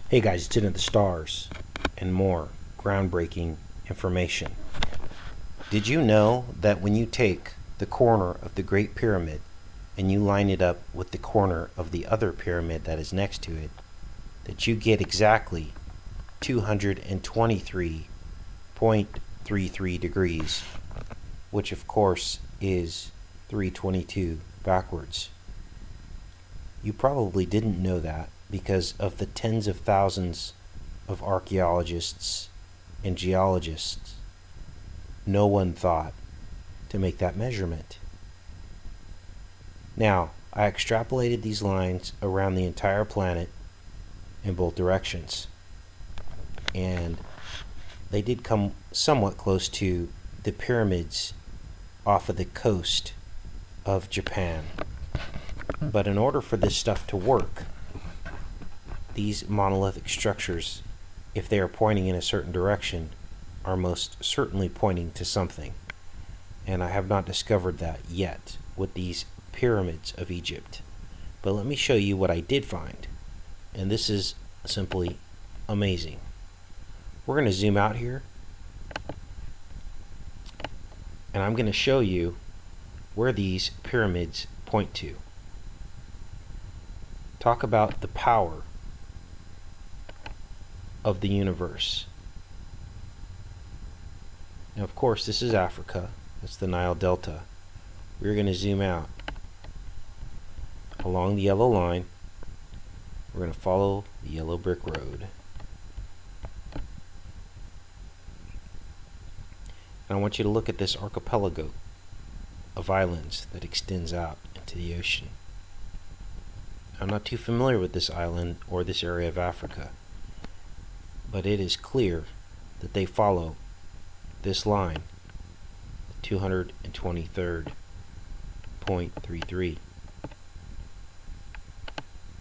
Hey guys, it's Into the Stars and more groundbreaking information. Did you know that when you take the corner of the Great Pyramid and you line it up with the corner of the other pyramid that is next to it, that you get exactly 223.33 degrees, which of course is 322 backwards? You probably didn't know that because of the tens of thousands of archaeologists and geologists. No one thought to make that measurement. Now, I extrapolated these lines around the entire planet in both directions, and they did come somewhat close to the pyramids off of the coast of Japan. But in order for this stuff to work, these monolithic structures, if they are pointing in a certain direction, are most certainly pointing to something. And I have not discovered that yet with these pyramids of Egypt. But let me show you what I did find. And this is simply amazing. We're going to zoom out here, and I'm going to show you where these pyramids point to. Talk about the power of the universe. Now, of course, this is Africa. That's the Nile Delta. We're going to zoom out along the yellow line. We're going to follow the yellow brick road. And I want you to look at this archipelago of islands that extends out into the ocean. I'm not too familiar with this island or this area of Africa, but it is clear that they follow this line, 223.33.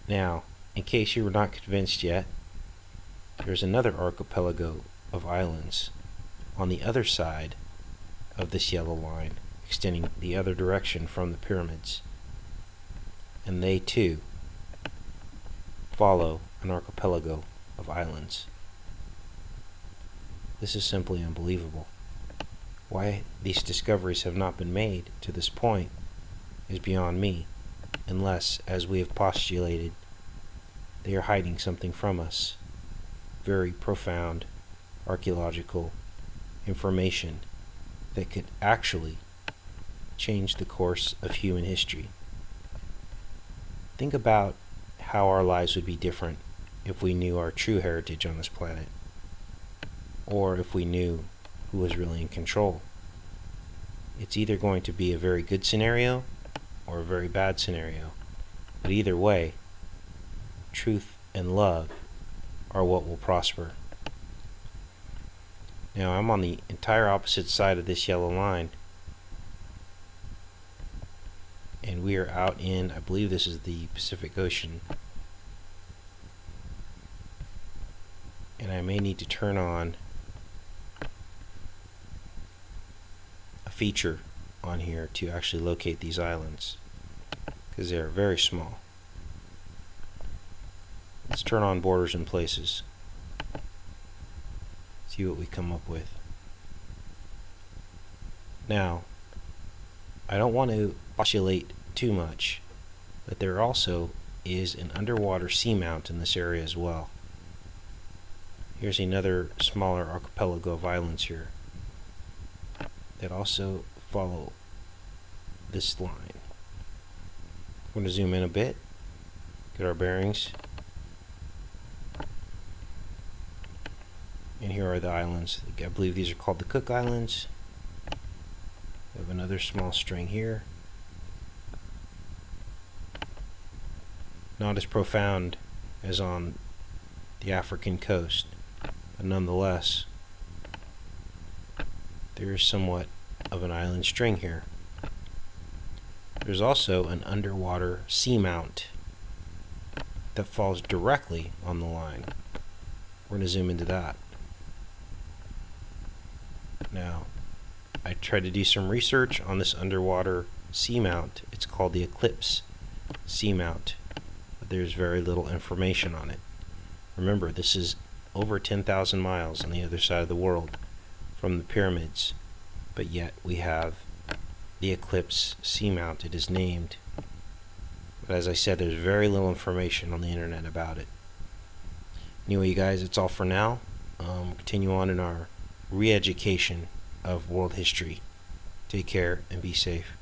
Now, in case you were not convinced yet, there's another archipelago of islands on the other side of this yellow line, extending the other direction from the pyramids, and they too follow an archipelago of islands. This is simply unbelievable. Why these discoveries have not been made to this point is beyond me, unless, as we have postulated, they are hiding something from us. Very profound archaeological information that could actually change the course of human history. Think about how our lives would be different if we knew our true heritage on this planet, or if we knew who was really in control. It's either going to be a very good scenario or a very bad scenario, but either way, truth and love are what will prosper. Now, I'm on the entire opposite side of this yellow line, and we are out in, I believe this is the Pacific Ocean, and I may need to turn on a feature on here to actually locate these islands, because they are very small. Let's turn on borders and places, see what we come up with. Now, I don't want to postulate too much, but there also is an underwater seamount in this area as well. Here's another smaller archipelago of islands here that also follow this line. We're going to zoom in a bit, get our bearings, and here are the islands. I believe these are called the Cook Islands. We have another small string here. Not as profound as on the African coast, but nonetheless, there is somewhat of an island string here. There's also an underwater seamount that falls directly on the line. We're going to zoom into that. Now, I tried to do some research on this underwater seamount. It's called the Eclipse seamount, but there's very little information on it. Remember, this is over 10,000 miles on the other side of the world from the pyramids, but yet we have the eclipse sea-mounted is named. But as I said, there's very little information on the internet about it. Anyway, you guys, it's all for now. Continue on in our re-education of world history. Take care and be safe.